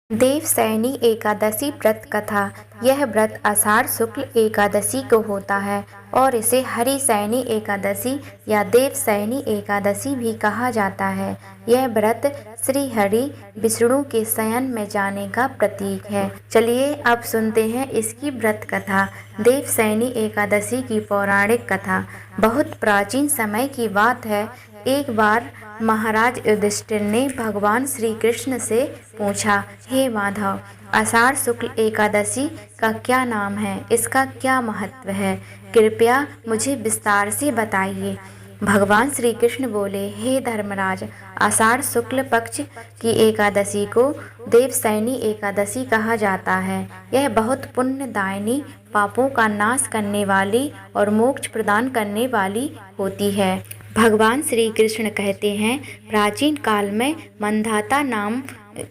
देवशयनी एकादशी व्रत कथा। यह व्रत आषाढ़ शुक्ल एकादशी को होता है और इसे हरिशयनी एकादशी या देवशयनी एकादशी भी कहा जाता है। यह व्रत श्री हरि विष्णु के शयन में जाने का प्रतीक है। चलिए अब सुनते हैं इसकी व्रत कथा। देवशयनी एकादशी की पौराणिक कथा बहुत प्राचीन समय की बात है। एक बार महाराज युधिष्ठिर ने भगवान श्री कृष्ण से पूछा, हे माधव, आषाढ़ शुक्ल एकादशी का क्या नाम है, इसका क्या महत्व है, कृपया मुझे विस्तार से बताइए। भगवान श्री कृष्ण बोले, हे धर्मराज, आषाढ़ शुक्ल पक्ष की एकादशी को देवशयनी एकादशी कहा जाता है। यह बहुत पुण्यदायिनी, पापों का नाश करने वाली और मोक्ष प्रदान करने वाली होती है। भगवान श्री कृष्ण कहते हैं, प्राचीन काल में मंधाता नाम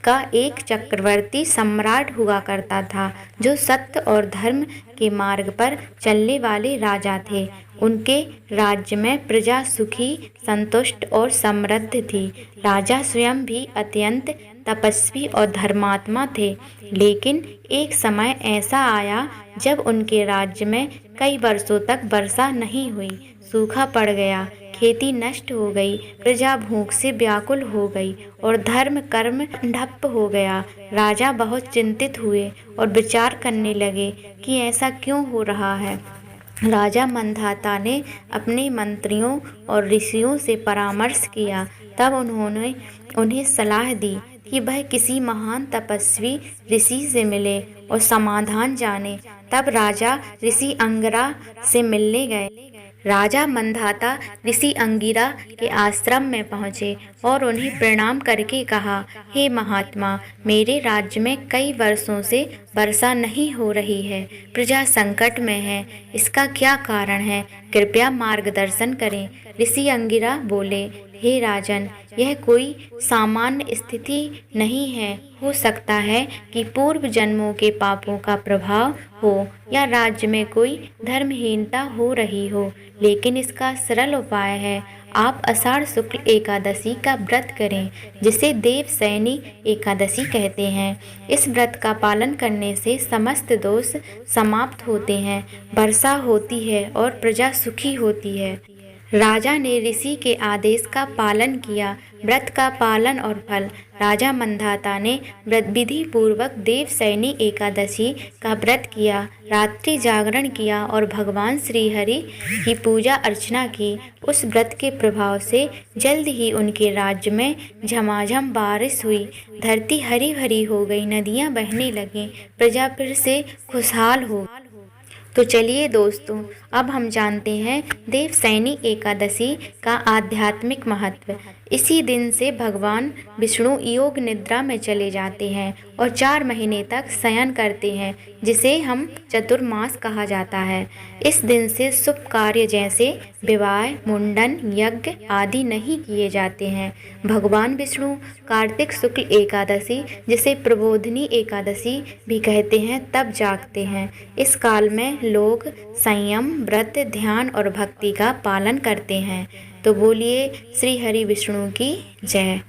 का एक चक्रवर्ती सम्राट हुआ करता था, जो सत्य और धर्म के मार्ग पर चलने वाले राजा थे। उनके राज्य में प्रजा सुखी, संतुष्ट और समृद्ध थी। राजा स्वयं भी अत्यंत तपस्वी और धर्मात्मा थे। लेकिन एक समय ऐसा आया जब उनके राज्य में कई वर्षों तक वर्षा नहीं हुई। सूखा पड़ गया, खेती नष्ट हो गई, प्रजा भूख से व्याकुल हो गई और धर्म कर्म ठप हो गया। राजा बहुत चिंतित हुए और विचार करने लगे कि ऐसा क्यों हो रहा है। राजा मंधाता ने अपने मंत्रियों और ऋषियों से परामर्श किया। तब उन्होंने उन्हें सलाह दी कि वह किसी महान तपस्वी ऋषि से मिले और समाधान जाने। तब राजा ऋषि अंगिरा से मिलने गए। राजा मंधाता ऋषि अंगिरा के आश्रम में पहुँचे और उन्हें प्रणाम करके कहा, हे महात्मा, मेरे राज्य में कई वर्षों से वर्षा नहीं हो रही है, प्रजा संकट में है, इसका क्या कारण है, कृपया मार्गदर्शन करें। ऋषि अंगिरा बोले, हे राजन, यह कोई सामान्य स्थिति नहीं है। हो सकता है कि पूर्व जन्मों के पापों का प्रभाव हो या राज्य में कोई धर्महीनता हो रही हो, लेकिन इसका सरल उपाय है, आप आषाढ़ शुक्ल एकादशी का व्रत करें, जिसे देवशयनी एकादशी कहते हैं। इस व्रत का पालन करने से समस्त दोष समाप्त होते हैं, वर्षा होती है और प्रजा सुखी होती है। राजा ने ऋषि के आदेश का पालन किया। व्रत का पालन और फल। राजा मंधाता ने व्रत विधि पूर्वक देवशयनी एकादशी का व्रत किया, रात्रि जागरण किया और भगवान श्री हरि की पूजा अर्चना की। उस व्रत के प्रभाव से जल्द ही उनके राज्य में झमाझम बारिश हुई। धरती हरी भरी हो गई, नदियाँ बहने लगीं, प्रजा फिर से खुशहाल हो। तो चलिए दोस्तों, अब हम जानते हैं देवशयनी एकादशी का आध्यात्मिक महत्व। इसी दिन से भगवान विष्णु योग निद्रा में चले जाते हैं और 4 महीने तक शयन करते हैं, जिसे हम चतुर्मास कहा जाता है। इस दिन से शुभ कार्य जैसे विवाह, मुंडन, यज्ञ आदि नहीं किए जाते हैं। भगवान विष्णु कार्तिक शुक्ल एकादशी, जिसे प्रबोधिनी एकादशी भी कहते हैं, तब जागते हैं। इस काल में लोग संयम, व्रत, ध्यान और भक्ति का पालन करते हैं। तो बोलिए श्री हरि विष्णु की जय।